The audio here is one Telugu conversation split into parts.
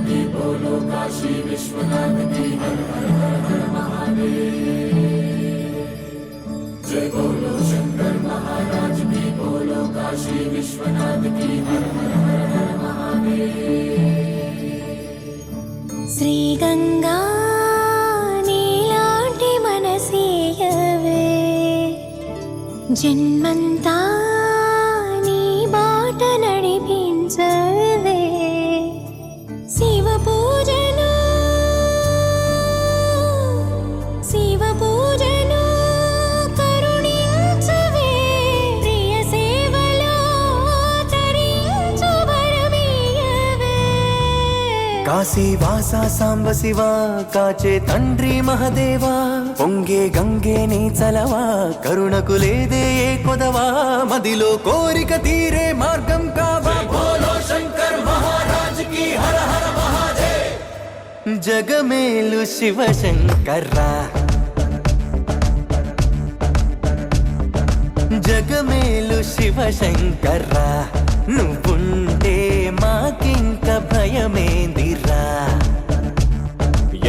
की बोलो काशी विश्वनाथ की हर हर हर हर महादेव। जय बोलो शंकर महाराज की बोलो काशी विश्वनाथ की हर हर हर हर महादेव। श्री गंगा नीलांटी मनसीयवे जन्मंता नी बाట నడిపించవే శివ పూజను కరుణించవే ప్రియ సేవలో తరించు వరమీయవే కాశీ వాసా సాంబ శివ కాచే తండ్రి మహదేవా పొంగే గంగే నీ చలవా కరుణకు లేదే ఏ కొదవా మదిలో కోరిక తీరే మార్గం కావా బోలో శంకర్ మహారాజ్ की हर हर महादेव। జగమేలు శివ శంకర్రా జగమేలు శివ శంకర్రా నువ్వుంటే మాకింక భయమేందిరా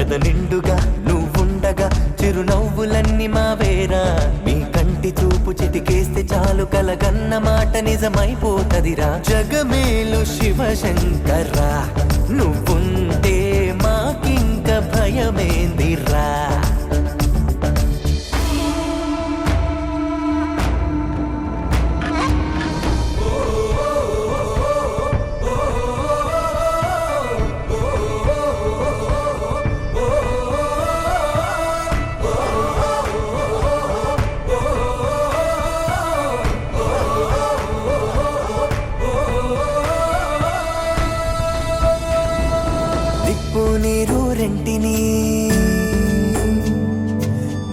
ఎద నిండుగా నువ్వుండగా చిరునవ్వులన్నీ మావేరా మీ కంటి చూపు చిటికేస్తే చాలు కలగన్న మాట నిజమైపోతదిరా జగమేలు శివ శంకర్రా నువ్వుంటే మాకింక భయమేందిరా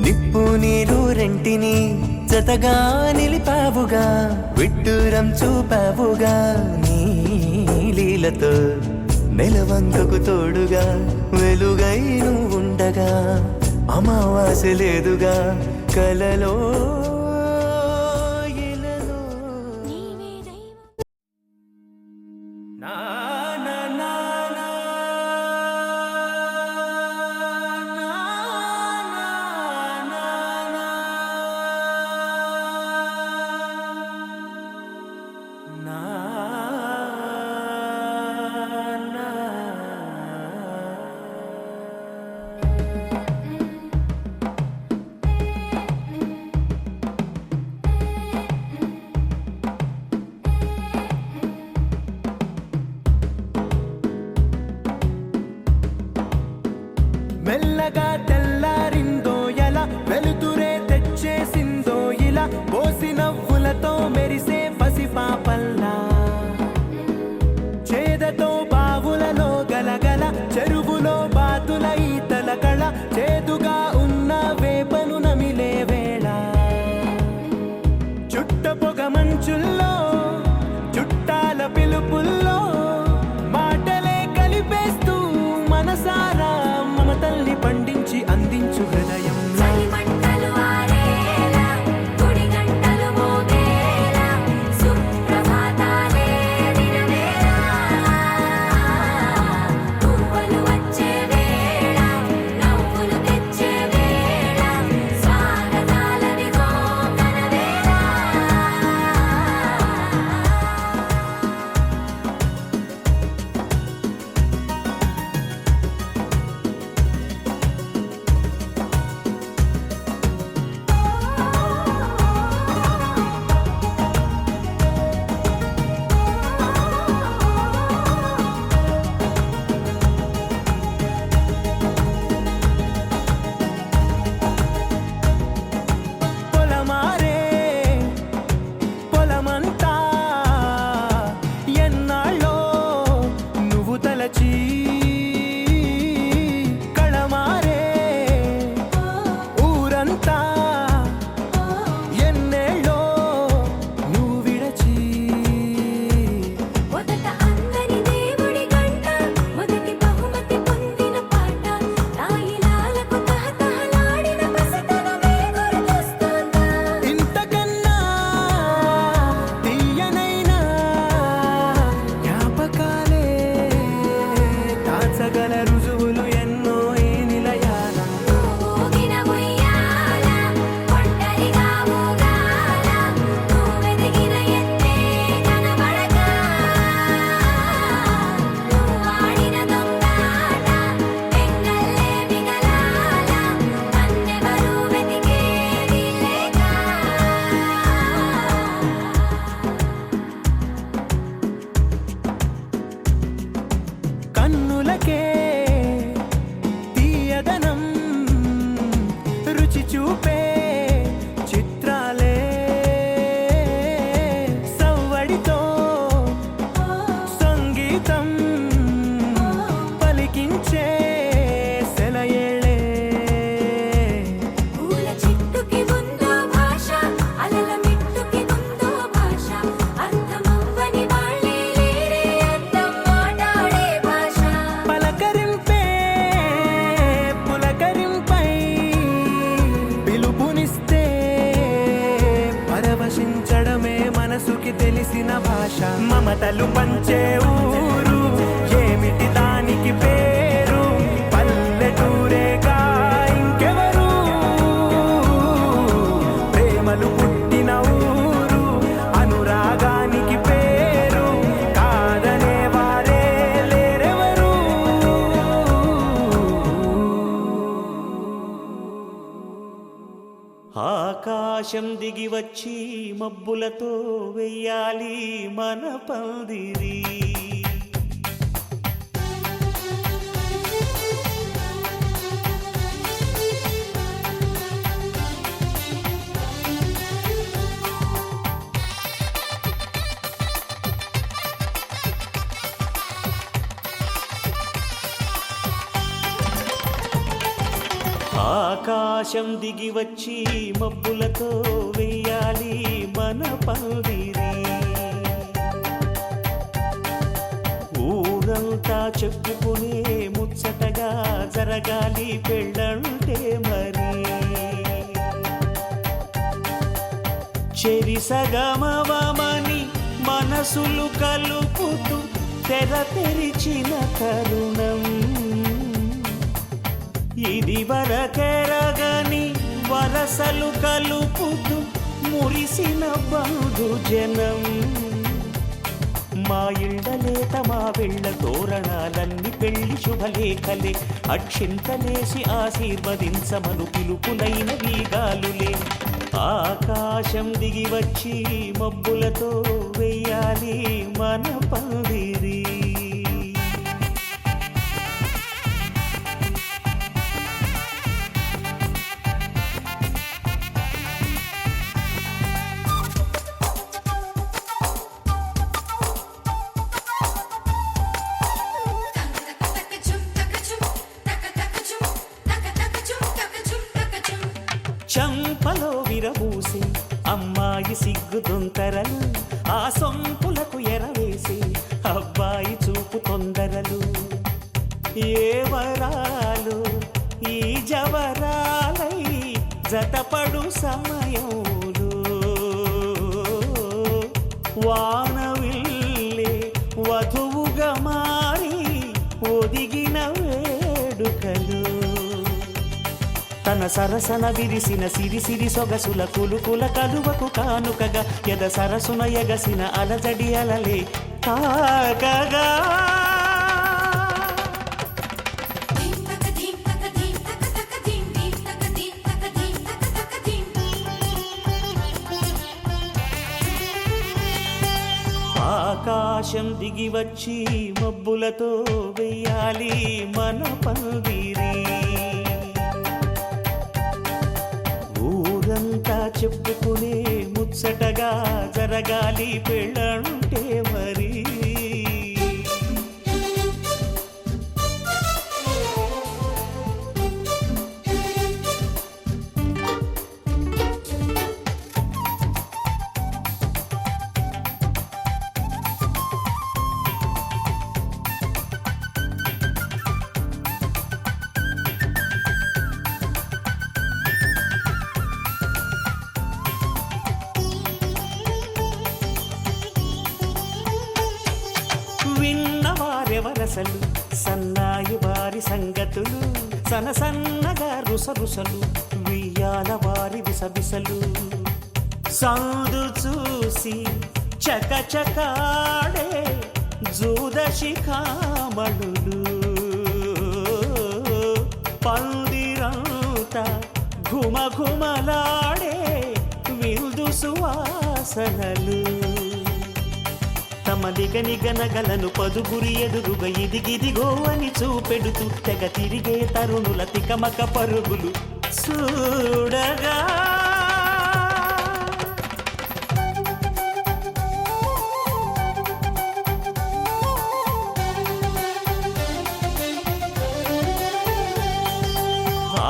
నిప్పు నీరు రెంటిని జతగా నిలిపావుగా విడ్డూరం చూపావుగా నీ లీలతో నెలవంకకు తోడుగా వెలుగై నువ్వుండగా అమావాస్య లేదుగా కలలో భాష మమతలు పంచే ఊరు ఏమిటి దానికి పేరు పల్లెటూరేగా ఇంకెవరు ప్రేమలు పుట్టిన ఊరు అనురాగానికి పేరు కాదనే వారే లేరెవరు ఆకాశం దిగి వచ్చి మబ్బులతో వెయ్యాలి మన పందిరి ఆకాశం దిగి వచ్చి మబ్బులతో వెయ్యాలి మన పందిరి ఊరంతా చెప్పుకునే ముచ్చటగా జరగాలి పెళ్ళంటే మరి చెరిసగమవమని మనసులు కలుపుతూ తెర తెరిచిన తరుణం ఇది వరకెరగని వరసలు కలుపుతూ మురిసిన బంధు జనం మా ఇళ్ళలేత మా వెళ్ళ తోరణాలన్నీ పెళ్లి శుభలేఖలే అక్షింతలేసి ఆశీర్వదించమను పిలుపులైన వీగాలులే ఆకాశం దిగి వచ్చి మబ్బులతో వెయ్యాలి మన పందిరి చంపలో విరబూసి అమ్మాయి సిగ్గు దొంతరలు ఆ సొంపులకు ఎరవేసి అబ్బాయి చూపు తొందరలు ఏ వరాలు ఈ జవరాలై జతపడు సమయంలో వానవిల్లే వధువుగా మారి ఒదిగిన వేడుకలు తన సరసన విరిసిన సిరిసిరి సొగసుల కులుకుల కలువకు కానుకగా ఎద సరసున ఎగసిన అలజడి అలలే తాగగా ఆకాశం దిగి వచ్చి మబ్బులతో వెయ్యాలి మన పందిరి ఊరంతా చెప్పుకునే ముచ్చటగా జరగాలి పెళ్ళంటే మరి విన్నవారెవరసలు సన్నాయి వారి సంగతులు సనసన్నగా రుసరుసలు వియ్యాల వారి విసవిసలు సందు చూసి చకచకాడే జూదశిఖామణులు పందిరంతా ఘుమఘుమలాడే విందు సువాసనలు తమ దిగనిగనగలను పదుగురి ఎదురుగా ఇదిగిదిగో అని చూపెడుతూ తెగ తిరిగే తరుణుల తికమక పరుగులు చూడగా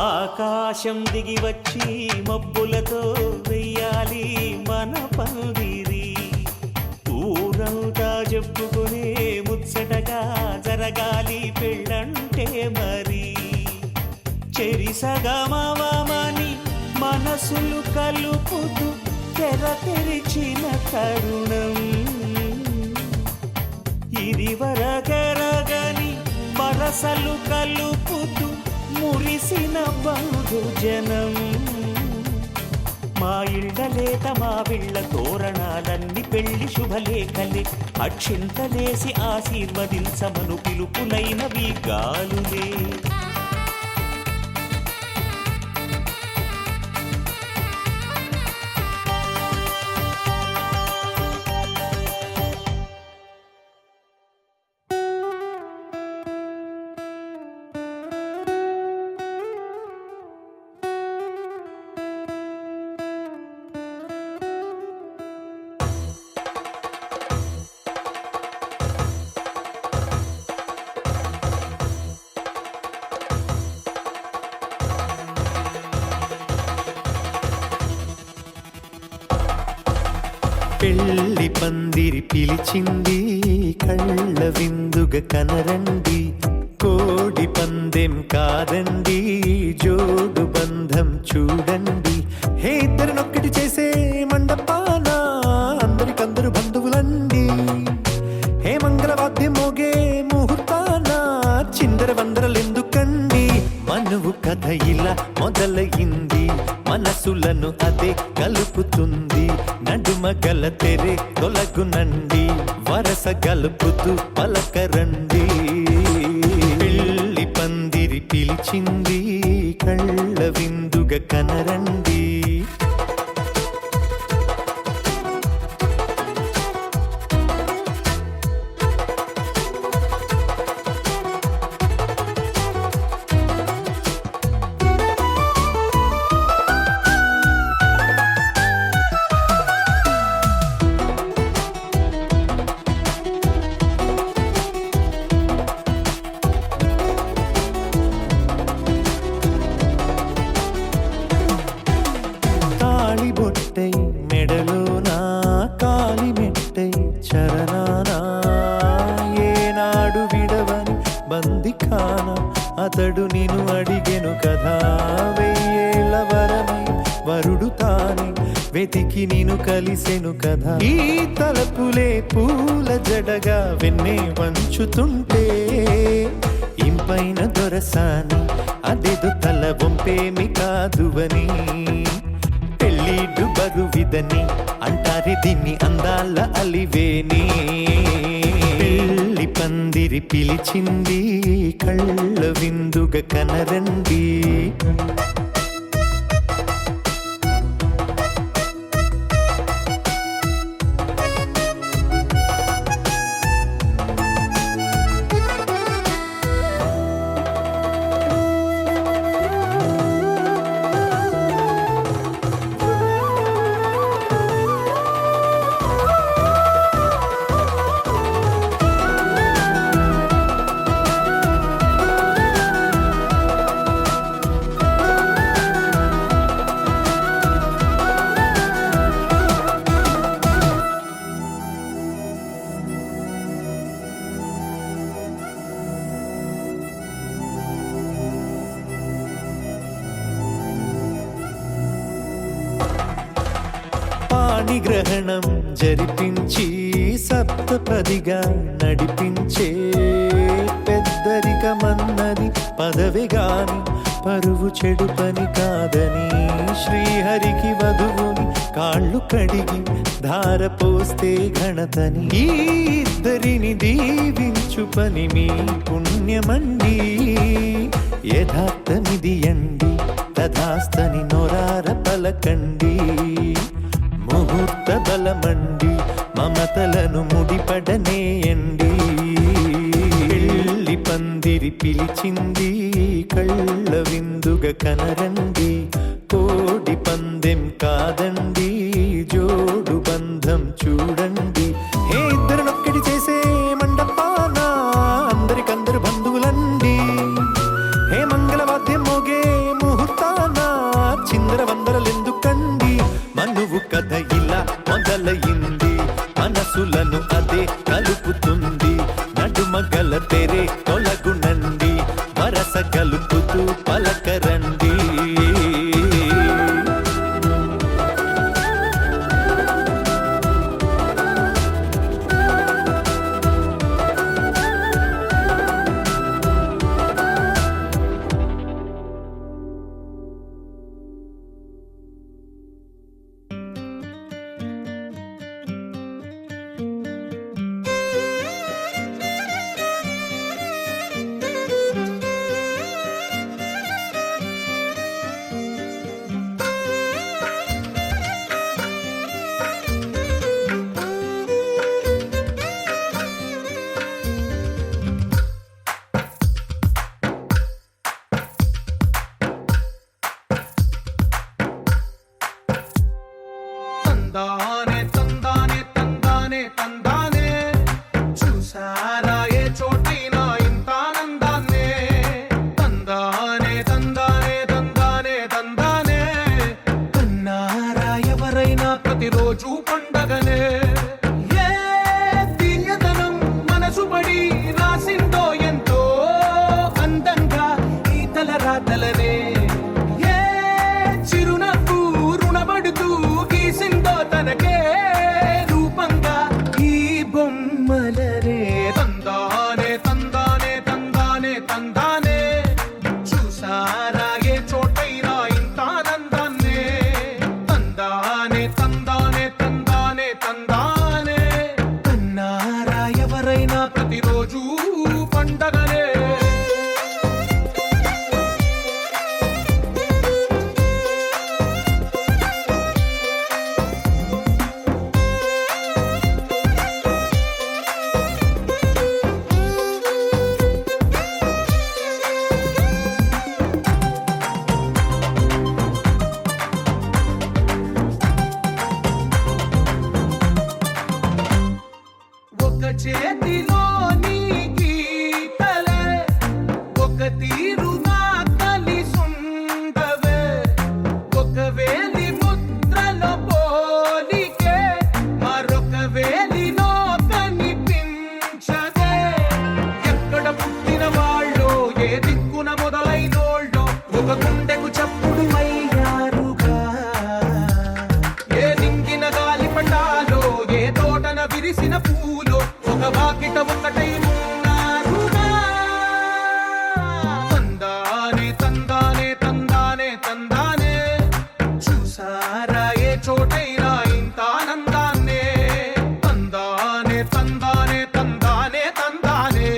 ఆకాశం దిగి వచ్చి మబ్బులతో వెయ్యాలి మన పందిరి ఊరంతా చెప్పుకునే ముచ్చటగా జరగాలి పెళ్ళంటే మరి చెరిసగమవమని మనసులు కలుపుతూ తెర తెరిచిన తరుణం ఇదివరగరగని వరసలు కలుపుతూ మురిసిన బంధుజనం. మా ఇళ్ళలేత మా విళ్ళ తోరణాలన్నీ పెళ్లి శుభలేఖలే, అక్షింతలేసి ఆశీర్వదించమను పిలుపులైనవి గాలులే. పెళ్లి పందిరి పిలిచింది, కళ్ళ విందుగ కనరండి. కోడి పందెం కాదండి, జోడు బంధం చూడండి. హే ఇద్దరినొక్కటి చేసే మండపాన అందరికందరు బంధువులండి. హే మంగళవాద్యం మోగే ముహూర్తాన చిందర వందరలెందుకండి. మనువు కథ ఇలా మొదలయింది, మనసులను అదే కలుపుతుంది. నడుమ గల తెరే తొలగునండి, వరస గలుపుతూ పలకరండి. పెళ్లి పందిరి పిలిచింది, కళ్ళ విందుగ కనరండి. బొట్టై మెడలోనా కాలి మెట్టై చరణానా, ఏనాడు విడవని బందిఖాన అతడు నిన్ను అడిగెను కదా. వెయ్యేళ్ళ వరమై వరుడు తానే వెతికి నిన్ను కలిసెను కదా. ఈ తలపులే పూల జడగా వెన్నే వంచుతుంటే, ఇంపైన దొరసాని అదేదో తల వంపేమి కాదువని. పెళ్ళిడు బరువిదని అంటారే దీన్ని అందాల అలివేని. పెళ్లి పందిరి పిలిచింది, కళ్ళ విందుగ కనరండి. గ్రహణం జరిపించి సప్తపదిగా నడిపించే, పెద్దరికమన్నది పదవి గాని పరువు చెడు పని కాదని. శ్రీహరికి వధువుని కాళ్ళు కడిగి ధార పోస్తే ఘనతని. ఈ ఇద్దరిని దీవించు పని మీ పుణ్యమండి. యథార్థమిది అండి, తథాస్తని నొరార పలకండి. ముహూర్త బలమండి, మమతలను ముడిపడనేయండి. పెళ్లి పందిరి పిలిచింది, కళ్ళ విందుగ కనరండి. కోడి పందెం కాదండి, జోడు బంధం చూడండి. హే ఇద్దరినొక్కటి చేసే మండపాన అందరికందరు బంధువులండి. హే మంగళవాద్యం మోగే ముహూర్తాన చిందర వందరలెందుకండి. మనువు కథ ఇలా మొదలయింది, మనసులను అదే కలుపుతుంది. నడుమ గల తెరే తొలగునండి, వరస కలుపుతూ పలకరండి. తందానే చూసారా ఏ చోటైనా ఇంత ఆనందాన్నే తందానే తందానే తందానే తందానే కన్నారా ఎవరైనా ప్రతిరోజు పండగనే ఏ తీయదనం మనసు పడి రాసిందో ఎంతో అందంగా ఈ తలరాతలనే ఏ చిరునవ్వు రుణపడుతూ గీసిందో తనకే రూపంగా ఈ బొమ్మలనే తందానే తందానే తందానే తందానే చూసారా ఏ చోటైనా ఇంత ఆనందాన్నే తందానే తందానే తందానే తందానే కన్నారా ఎవరైనా ప్రతిరోజు పండగనే ఒక చేతిలో నీ గీతలే ఒక తీరుగా కలిసుండవే ఒక వేలి ముద్రలో పోలికే మరొక వేలిలో కనిపించదే ఎక్కడ పుట్టిన వాళ్ళో ఏ దిక్కున మొదలైనోళ్ళో ఒక గుండెకు చప్పుడు అయ్యారుగా ఏ నింగిన గాలి పటాలో ఏ తోటన విరిసిన పూలో ఒక వాకిట ఒకటై ఉన్నారుగా తందానే తందానే తందానే తందానే చూసారా ఏ చోటైనా ఇంత ఆనందాన్నే తందానే తందానే తందానే తందానే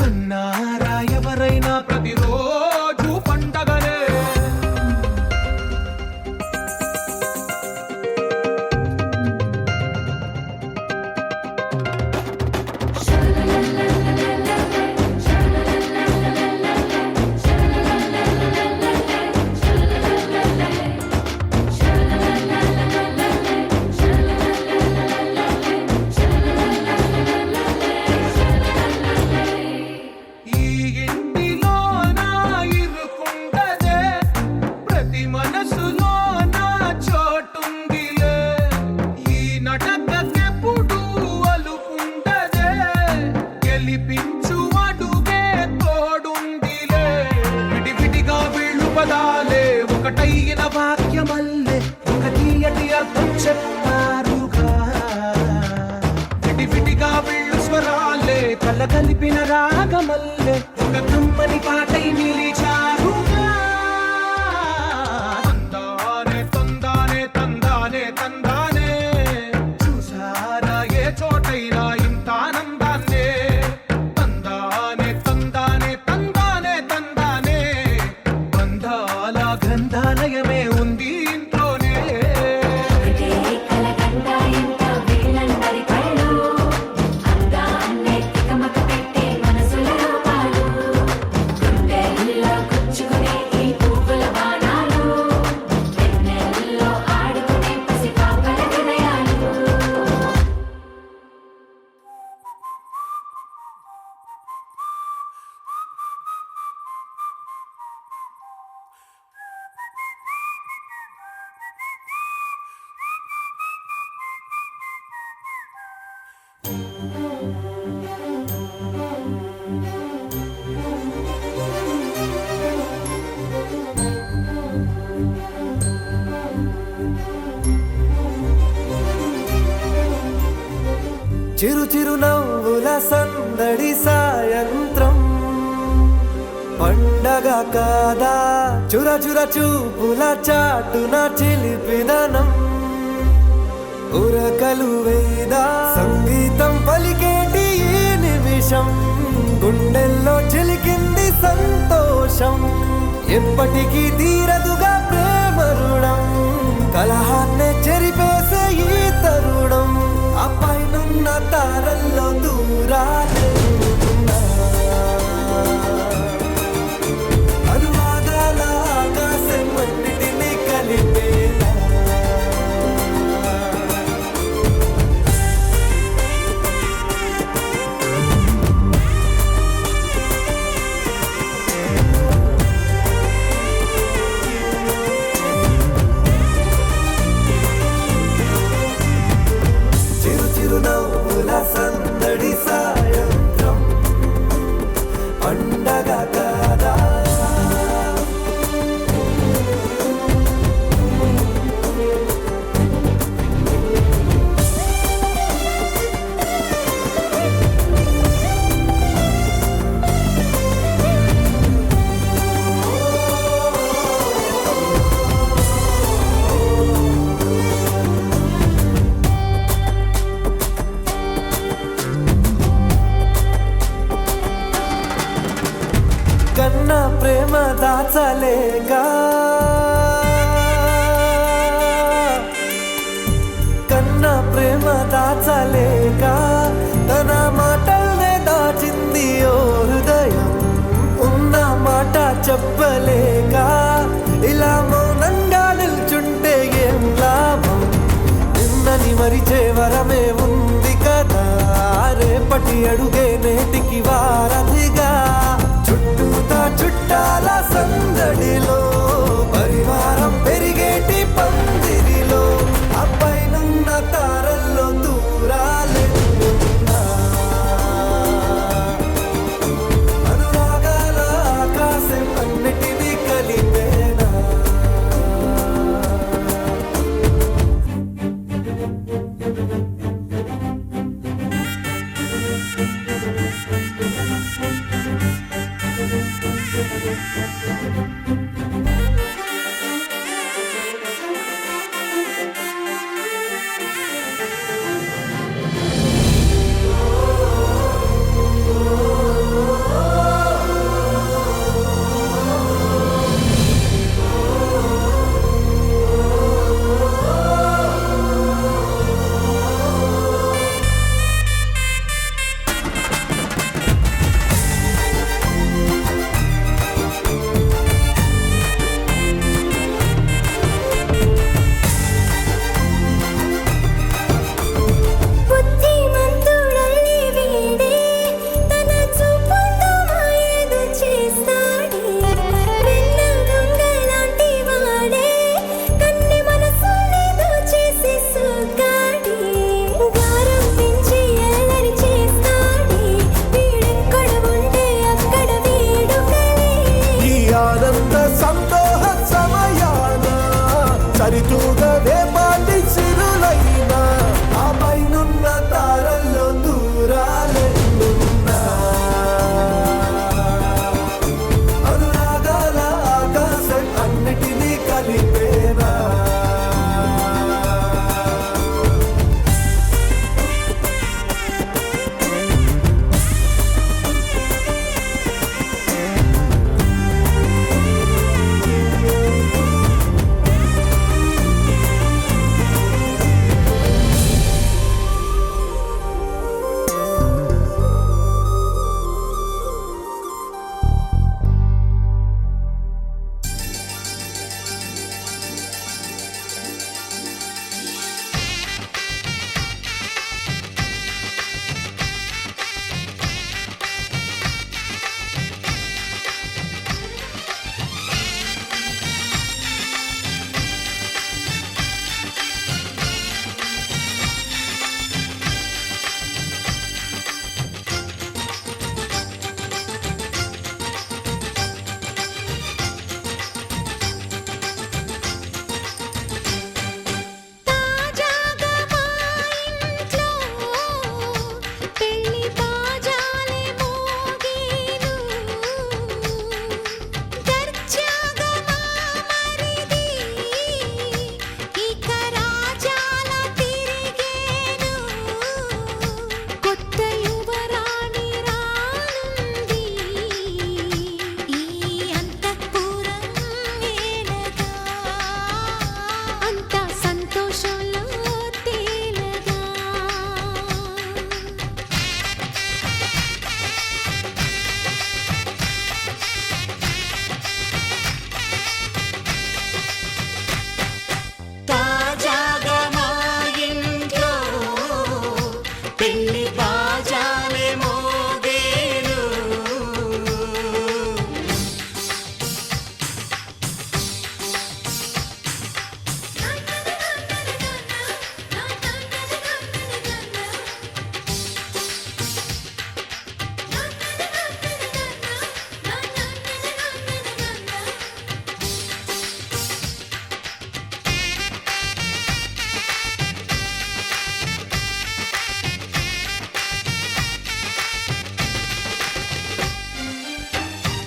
కన్నారా ఎవరైనా ప్రతిరోజు పండగనే ఈ ఇంటిలో నా ఇరుకుండదే ప్రతి మనసులో నా చోటుందిలే ఈ నటకెప్పుడు అలుకుండదే గెలిపించు అడుగే తోడుందిలే విడివిడిగా వీళ్ళు పదాలే ఒకటైన వాక్యమల్లే ఒక తీయటి అర్థం చెప్పారుగా విడివిడిగా వీళ్ళు స్వరాలే కలగలిపిన రాగమల్లే ఒక కమ్మని పాటై నిలిచారుగా తందానే తందానే తందానే తందానే చూసారా ఏ చోటైనా ఇంత ఆనందాన్నే తందానే తందానే తందానే తందానే బంధాల గ్రంథాలయమే ఉంది ఇంట్లోనే ఒకటే కలగంట ఇంత వీళ్ళందరి కళ్ళు అందాన్నే తికమక పెట్టే మనసుల రూపాలు గుండెల్లో గుచ్చుకునే ఈ పువ్వుల బాణాలు వెన్నెల్లో ఆడుకునే పసిపాపల హృదయాలు చిరు చిరు నవ్వుల సందడి సాయంత్రం పండగ కాదా చుర చుర చూపుల చాటున చిలిపిదనం ఉరకలు వేదా సంగీతం పలికేటి ఈ నిమిషం గుండెల్లో చిలికింది సంతోషం ఎప్పటికీ తీరదుగా ప్రేమ రుణం కలహాన్నే చెరిపేసే ఈ తరుణం ఆ పైనున్న తారల్లో దూరాలే ఉన్నా. అనువాదాల ఆకాశం అన్నిటినీ కలిపేలా దాచలేక కన్న ప్రేమ దాచలేక తన మాటల్నే దాచింది ఓ హృదయం ఉన్న మాట చెప్పలేక ఇలా మౌనంగా నిల్చుంటే ఏం లాభం నిన్నని మరిచే వరమే ఉంది కదా రేపటి అడుగే నేటికి వారధిగా చుట్టూతా చుట్టాల సందడిలో పరివారం పెరిగేటి పందిరిలో అబ్బాయినున్న తారల్లో దూరాలెన్నున్నా అనురాగాల ఆకాశం అన్నిటినీ కలిపేనా బుద్ధిమంతుడల్లి వీడే తన చూపుతో మాయేదో చేస్తాడే వెన్న దొంగలాంటి వాడే కన్ని మనసులేదో చేసి సుగాడే గారం పెంచి అల్లరి చేస్తాడే వీడెక్కడ ఉంటే అక్కడ వేడుకలే ఈ ఆనంద సంతోష సమయాన సరితూగవే పాటి సిరులైనా ఆ పైనున్న తారల్లో దూరాలెన్నున్నా అనురాగాల ఆకాశం అన్నిటినీ కలిపేనా తాజాగా మా ఇంట్లో పెళ్లి బాజాలే మోగేను దర్జాగా మా మరిది ఇక రాజాల తిరిగేను కొత్త యువరాణి రానుంది ఈ అంతఃపురం ఏలగా అంతా సంతోషంలో తేలగా తాజాగా మా ఇంట్లో పెళ్లి బాజాలే మోగేను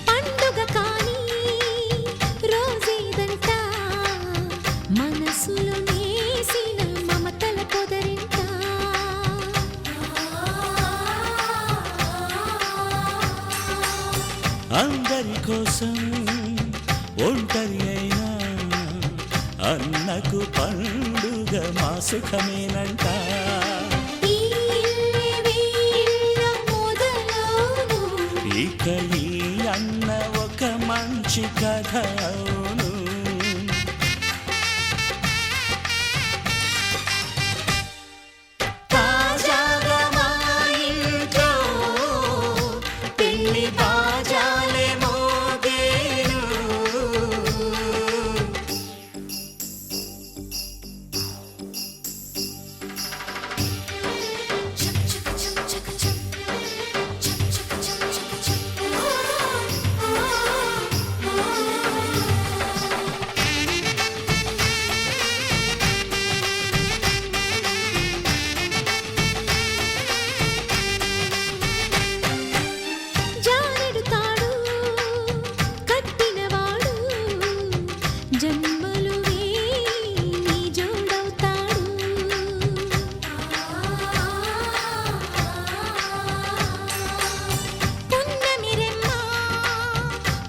పండుగ కానీ రోజేదంట మనసులో నేసిన మమతల పొదరింట అందరి కోసం ఒంటరి అయినా అన్నకు పండుగ మా సుఖమేనంట. ఈ ఇల్లే వీళ్ళ మొదలవును. ఇక ఈ అన్న ఒక మంచి కథ అవును. తాజాగా మా ఇంట్లో పెళ్లి బాజాలే మోగేను. చక్ చక్ చక్ చక్ చక్. చక్ చక్ చక్ చక్ చక్. జారెడు తాడు కట్టినవాడు జన్మలు వేయి జోడవుతాడు. పున్నమిరెమ్మ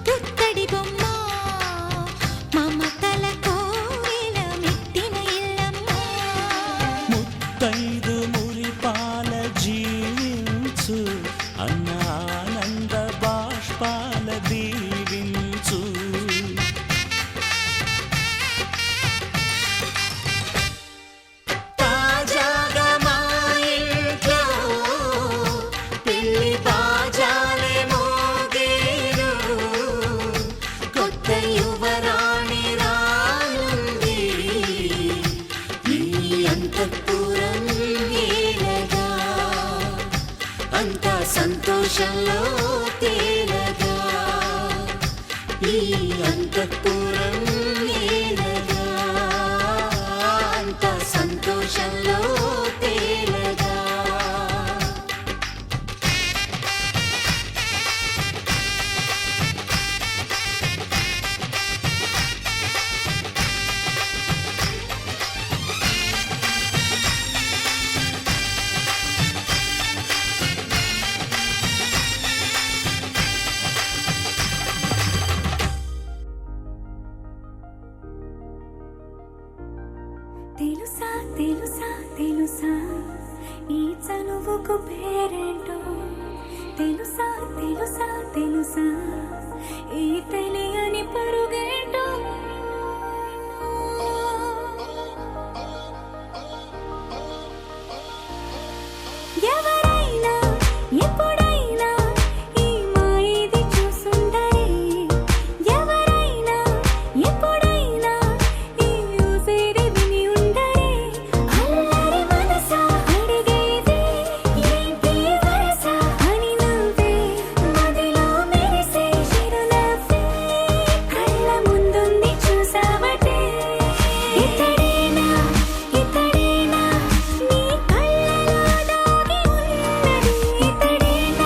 పుత్తడి బొమ్మ మమతల కోవెల మెట్టిన ఇల్లమ్మ. ముత్తైదు మురిపాల జీవించు అన్న ఆనంద బాష్పాల దీవించు. తాజాగా మా ఇంట్లో పెళ్లి బాజాలే మోగేను. కొత్త యువరాణి రానుంది ఈ అంతఃపురం ఏలగా. అంతా సంతోషంలో తేలగా ఈ అంతఃపురం ఏలగా. అంతా సంతోషంలో తేలగా. తెలుసా తెలుసా తెలుసా ఈ చనువుకు పేరేంటో. తెలుసా తెలుసా తెలుసా ఈ తెలియని పరుగేంటో. ఎవరైనా ఎప్పుడైనా ఈ మాయది చూసుండరే. ఎవరైనా ఎప్పుడైనా ఈ ఊసేది విని ఉండరే. అల్లరి మనసా అడిగేది ఏంటి వరస అని నువ్వే మదిలో మెరిసే చిరునవ్వే కళ్ళ ముందుంది చూసావటే. ఇతడేనా ఇతడేనా నీ కళ్ళలో దాగి ఉన్నది. ఇతడేనా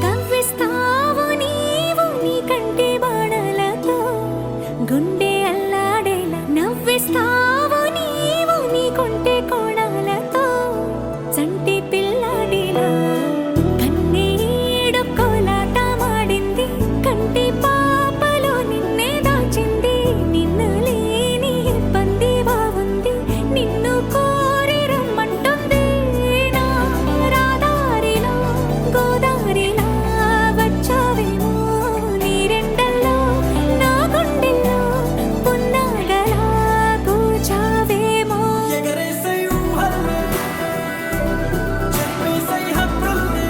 కవ్విస్తావు నీవు నీ కంటి బాణలతో గుండె అల్లాడేలా నవ్విస్తావు నీవు నీ కొంటె కోణాలతో చంటి పిల్లాడిలా కన్నీడు కోలాటమాడింది కంటి పాపలో నిన్నే దాచింది నిన్ను లేని ఇబ్బంది బాగుంది నిన్ను కోరి రమ్మంటుంది నా రాదారిలో గోదారిలా వచ్చావేమో నీరెండల్లో నా గుండెల్లో పున్నాగలా కూర్చావేమో ఎగరేసే ఊహల్లే చెప్పేసే హద్దుల్నే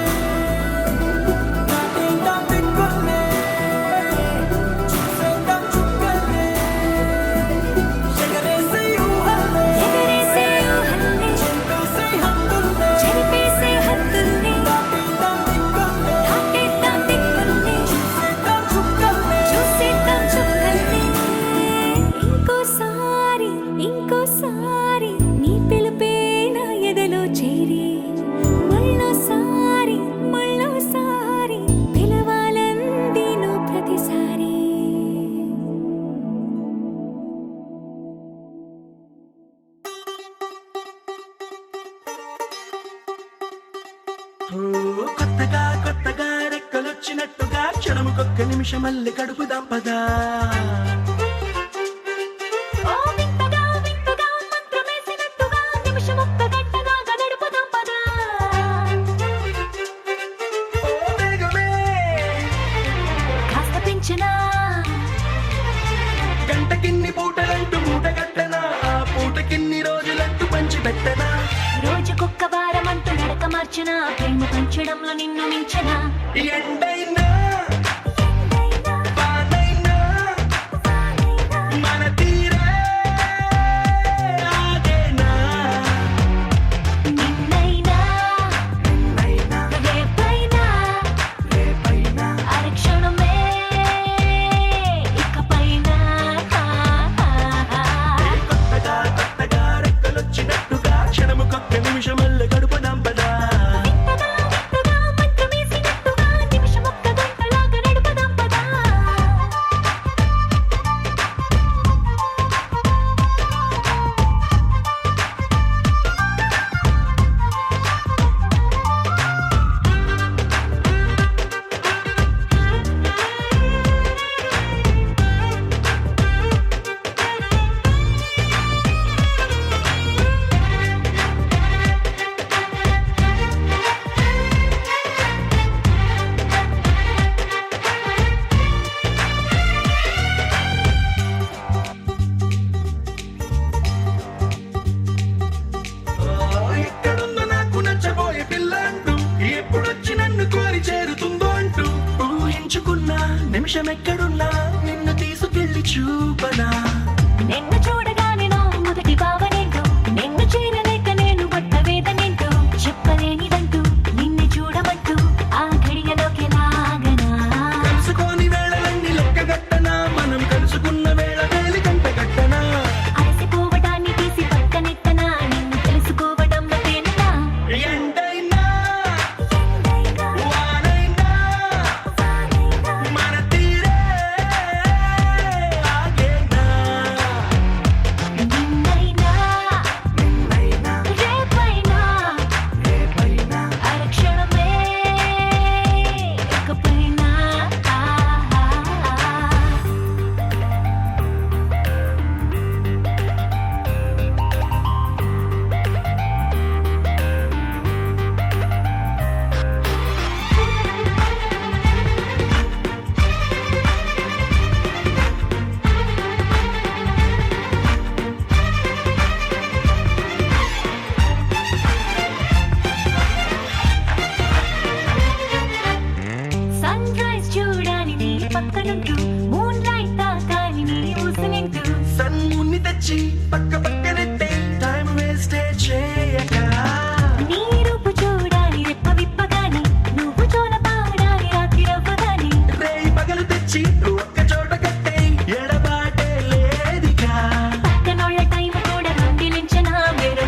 నాటేద్దాం దిక్కుల్నే చూసేద్దాం చుక్కల్నే ఎగరేసే ఊహల్లే ఎగరేసే ఊహల్లే చెప్పేసే హద్దుల్నే చెరిపేసే హద్దుల్ని దాటేద్దాం దిక్కుల్నే దాటేద్దాం దిక్కుల్ని చూసేద్దాం చుక్కల్నే చూసేద్దాం చుక్కల్ని ఇంకోసారి ఇంకోసారి నీ పిలుపే నా ఎదలో చేరి మళ్ళోసారి మళ్ళోసారి పిలవాలంది నువ్వు ప్రతిసారి కొత్తగా కొత్తగా రెక్కలొచ్చినట్టుగా క్షణముకొక్క నిమిషం మళ్ళీ గడుపుదాం పదా ఓ వింతగా వింతగా మంత్రమేసినట్టుగా నిమిషమొక్క గంటగా గడుపుదాం పదా ఓ వేగమే కాస్త పెంచనా గంటకిన్ని పూటలంటూ మూటగట్టనా ఆ పూటకిన్ని రోజులంటూ పంచి పెట్టనా రోజుకొక్క వారం అంటూ నడక మార్చనా ప్రేమ పంచడంలో నిన్ను మించనా ఎండైనా వానైనా మన తీరే ఆగేనా నిన్నైనా రేపైనా అరక్షణమే ఇకపైనా కొత్తగా కొత్తగా రెక్కలొచ్చినట్టుగా క్షణముకొక్క నిమిషం మళ్ళీ గడుపుదాం పదా వింతగా వింతగా మంత్రమేసినట్టుగా నిమిషమొక్క గంటలాగా నడుపుదాం పదా ఎక్కడుందో నాకు నచ్చబోయే పిల్ల అంటూ ఎప్పుడొచ్చి నన్ను కోరి చేరుతుందో అంటూ ఊహించుకున్నా నిమిషం ఎక్కడున్నా నిన్ను తీసుకెళ్లి చూపనా నిన్ను చూడగానే నా మొదటి భావనేంటో నిన్ను చేరలేక నేను పడ్డ వేదనేంటో చెప్పలేనిదంటూ నిన్ను చూడమంటూ ఆ ఘడియలోకి లాగనా కలుసుకోని వేళలన్నీ లెక్కగట్టనా మనం కలుసుకున్న వేళ వేలి కంట గట్టనా అలసిపోవటాన్ని తీసి పక్కనెత్తనా నిన్ను తెలుసుకోవడంలో తేనెనా ఎండైనా వానైనా మన తీరే ఆగేనా నిన్నైనా రేపైనా అరక్షణమే ఇకపైనా సన్ రైజ్ చూడాలి నీ పక్కనుంటూ మూన్ లైట్ తాకాలి నీ ఊసనింటూ సన్ముని తెచ్చి పక్క పక్కనెట్టే టైం వేస్ట్ చేయక నీ రూపు చూడాలి రెప్ప విప్పగాని నువ్వు చోల పాడాలి రాత్రి రవ్వగాని రేయి పగలు తెచ్చి ఒక్క చోట కట్టే ఎడబాటే లేదిగా పక్కనోళ్ళ టైం కూడా రండిలించనా వేరే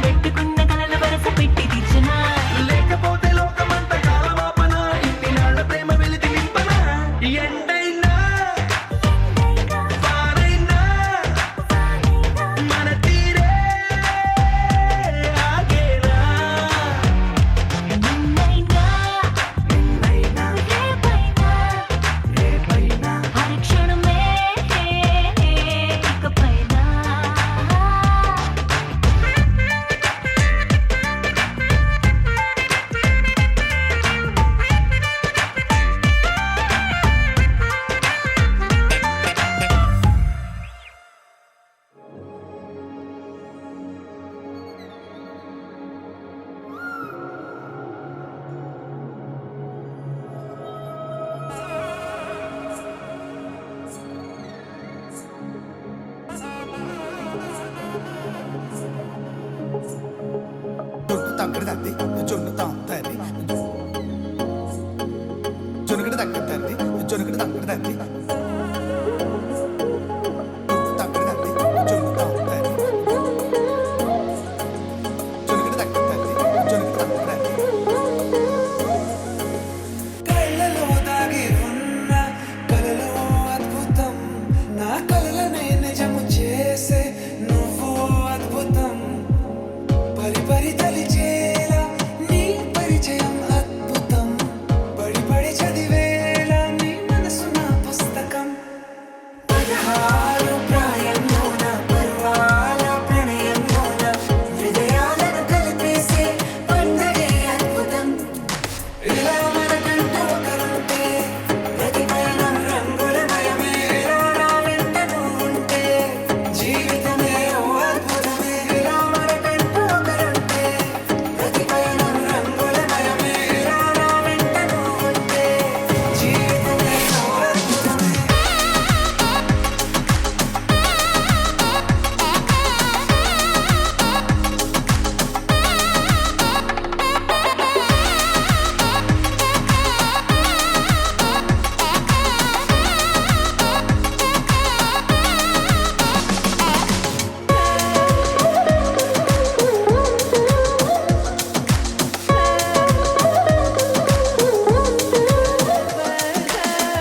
తగ్గడి తద్ది జొన్ను తాంతది జొనుగడి తగ్గడి తద్ది జొనుగడి తగ్గడి తద్ది తగ్గడి తద్ది జొన్ను తాంతది జొనుగడి తగ్గడి తద్ది జొనుగడి తగ్గడి తద్ది కళ్ళలో దాగి ఉన్న కలలో అద్భుతం నా కలలనే నిజము చేసే నువ్వు అద్భుతం పరి పరి తలిచేలా నీ పరిచయం అద్భుతం పడి పడి చదివేలా నీ మనసు నా పుస్తకం 16 ప్రాయంలోన పర్వాల ప్రణయంలోన హృదయాలను కలిపేసే పండగే అద్భుతం ఇలా మనకంటూ ఒకరుంటే ప్రతి పయనం రంగులమయమే ఇలా నా వెంట నువ్వు ఉంటే జీవితమే ఓ అద్భుతమే ఇలా మనకంటూ ఒకరుంటే ప్రతి పయనం రంగులమయమే ఇలా నా వెంట నువ్వు ఉంటే జీవితమే ఓ అద్భుతమే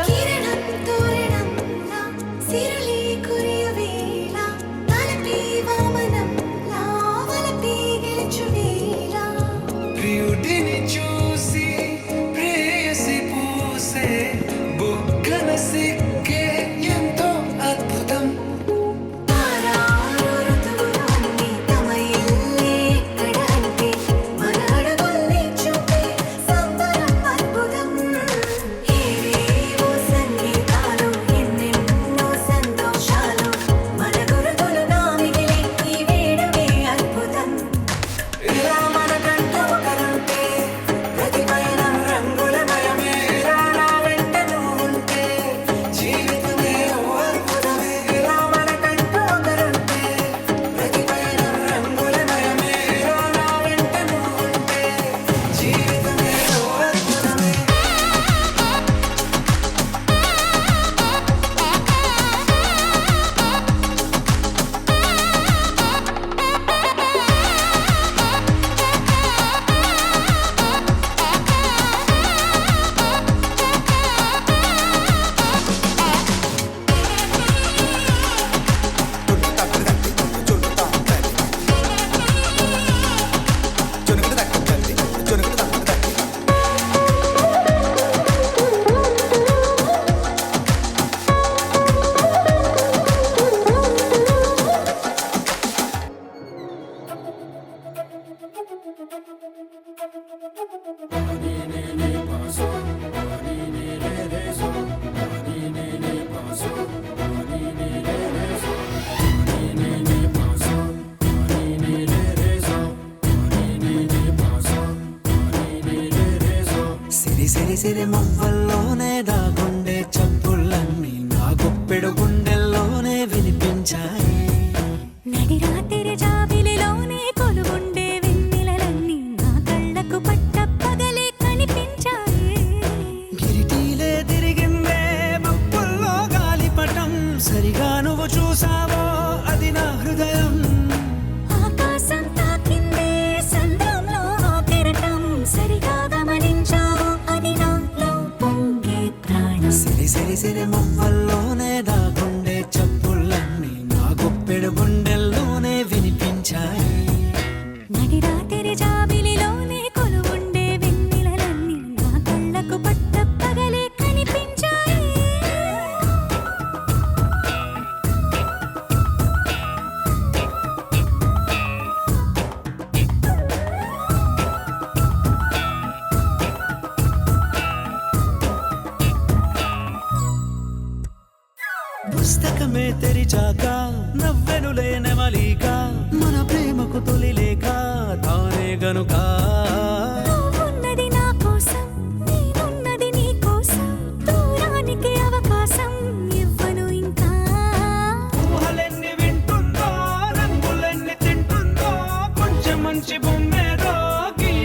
కిరణం తోరణంలా సిరులే కురియవేళ తలపి వామనంలా వలపి గెలుచువేళ ప్రియుడిని చూసి ప్రేయసి పూసే బుగ్గన సిగ్గే ఎంతో అద్భుతం తారారు ఋతువులన్నీ తమ ఇల్లే ఎక్కడంటే మన అడుగుల్ని చూపే సంబరం అద్భుతం ఏవేవో సంగీతాలు ఎన్నెన్నో సంతోషాలు మన గురుతులుగా మిగిలే ఈ వేడుకే అద్భుతం ఇలా మనకంటూ ఒకరుంటే ప్రతి పయనం రంగులమయమే ఇలా నా వెంట నువ్వు ఉంటే జీవితమే ఓ అద్భుతమే ఇలా మనకంటూ ఒకరుంటే ప్రతి పయనం రంగులమయమే ఇలా నా వెంట నువ్వు ఉంటే జీవితమే ఓ అద్భుతమే జొన్ను తగ్గడి తద్ది జొన్ను తాంతది జొనుగడి తగ్గడి తద్ది జొనుగడి తగ్గడి తద్ది సిరి సిరి సిరి మువ్వల్లోనే దాగుండే చప్పుళ్ళన్నీ నా గుప్పెడు గుండెల్లోనే వినిపించాయి నడిరాత్రి జాబిలిలోనే కొలువుండే వెన్నెలలన్నీ నా కళ్ళకు పట్ట పగలే కనిపించాయి గిరిటీలే తిరిగిందే మబ్బుల్లో గాలిపటం సరిగా నువ్వు చూసావో అది నా హృదయం ఆకాశం తాకిందే సంద్రంలో ఆ కెరటం సరిగా గమనించావు అది నాలో పొంగే ప్రాణం సిరి సిరి సిరి మువ్వల్లోనే దాగుండే చప్పుళ్ళన్నీ నా గుప్పెడు గుండెల్లోనే వినిపించాయి నడిరాత్రి జాబిలిలోనే కొలువుండే వెన్నెలలన్నీ నా కళ్ళకు పట్ట పగలే కనిపించాయి పుస్తకమే తెరిచాక నవ్వెనులే నెమలిక మన ప్రేమకు తొలి లేక తానే గనుక నువ్వున్నది నా కోసం నేనున్నది నీ కోసం దూరానికి అవకాశం ఇవ్వను ఇంకా ఊహలెన్ని వింటుందో రంగులెన్ని తింటుందో కొంచెం మంచి బొమ్మేదో గిల్లి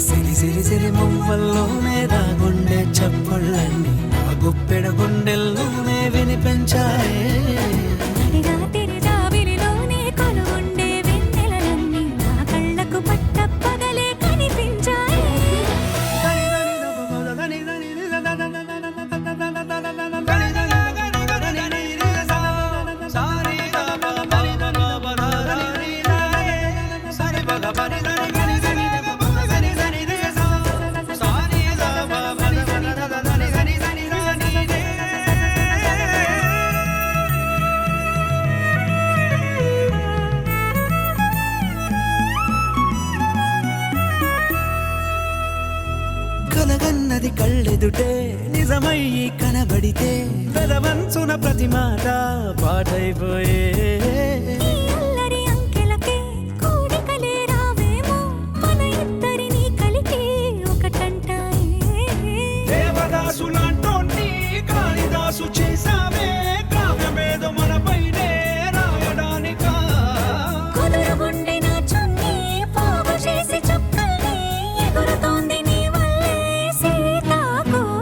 సిరి సిరి సిరి మువ్వల్లోనే దాగుండే చప్పుళ్ళన్నీ నా గుప్పెడ గుండెల్లోనే వినిపించాయే నడిగా తిరిజావిలిలోనే కొలువుండే వెన్నెలలన్నీ నా కళ్ళకు పట్టపగలే కనిపించాయి. కలగన్నది కళ్ళెదుటే నిజమయ్యి కనబడితే వెలవంచున ప్రతి మాట పాటైపోయే ఈ అల్లరి అంకెలకే కూడికలే రావేమో మన ఇద్దరిని కలిపి ఒకటంటాయే. దేవదాసులాంటోన్ని కాళిదాసు చేసావే కావ్యమేదో మనపైనే రాయడానికా కుదురుగుండె నా చున్నీ పోగు చేసి చుక్కల్ని ఎగురుతోంది నీ వల్లే సీతాకోకలాగా.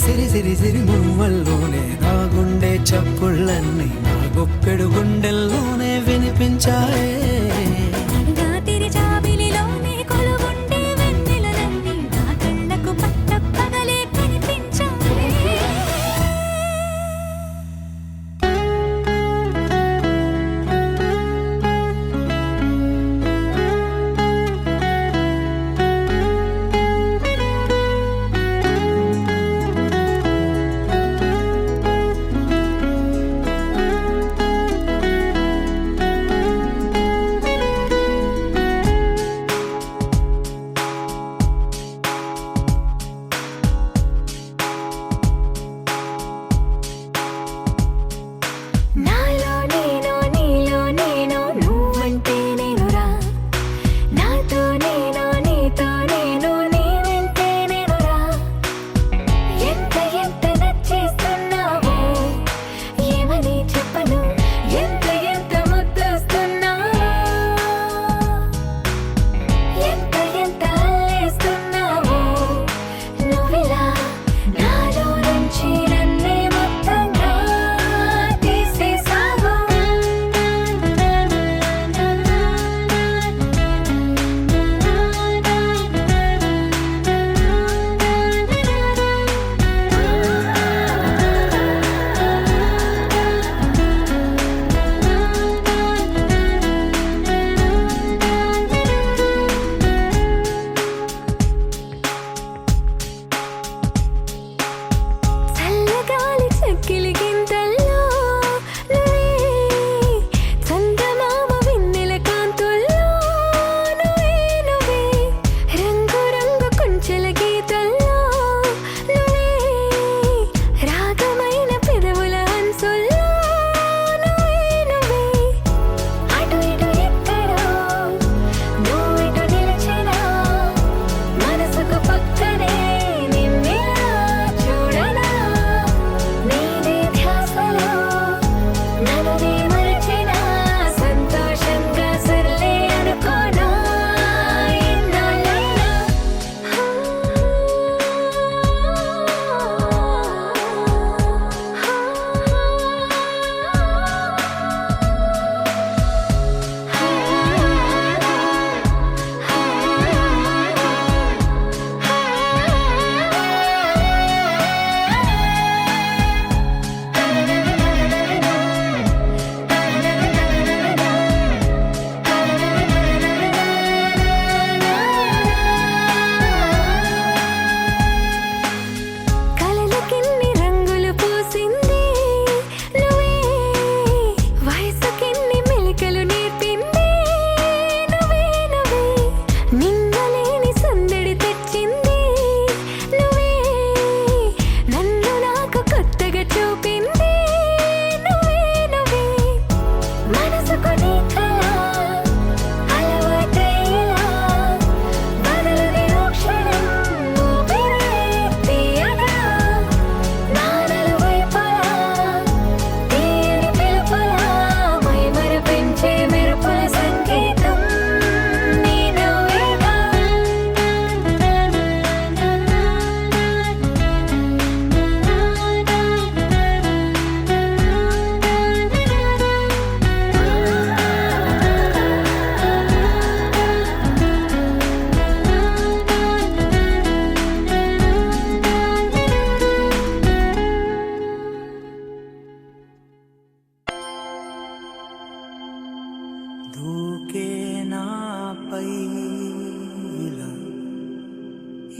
సిరి సిరి సిరి మువ్వల్లోనే దాగుండే చప్పుళ్ళన్నీ నా గుప్పెడు గుండెల్లోనే వినిపించాయే నడిగా తిరిజావిలిలోనే కొలువుండే వెన్నెలలన్నీ నా కళ్ళకు పట్టపగలే కనిపించాయి.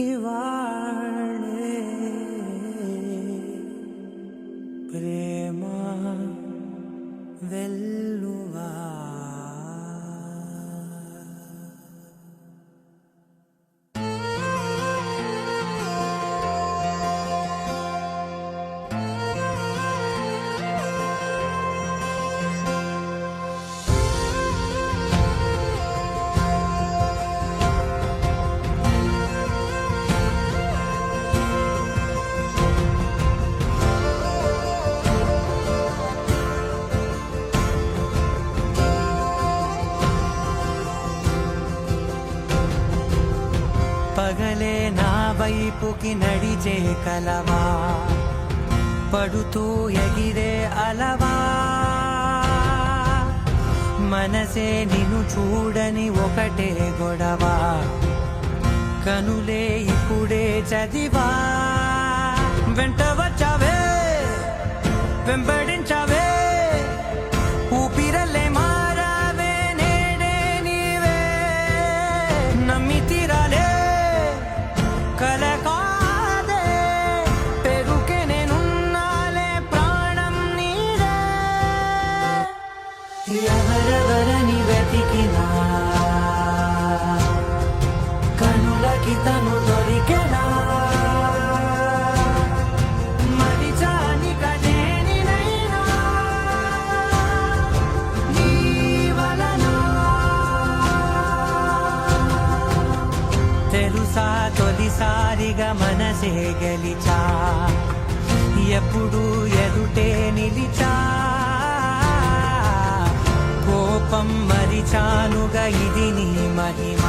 ఇవాళే ప్రేమ వెల్లువా పగలే నా వైపుకి నడిచే కలవా పడుతూ ఎగిరే అలవా మనసే నిన్ను చూడని ఒకటే గొడవ కనులే ఇప్పుడే చదివా వెంట వచ్చావే వెంబడించావే ఊపిరలే మారావే నేడే నీవే నమ్మి తీరాలే కలకాదే పెరుకే నేనున్నాలే ప్రాణం నీదే ఎవరెవరని వెతికినా కనులకి తను దొరికెనా మరిచాని కదేనినైనా నీ వలన తెలుసా తొలిసారిగా మనసే గెలిచా ఎప్పుడు ఎదుటే నిలిచా కోపం మరిచానుగా ఇది నీ మహిమ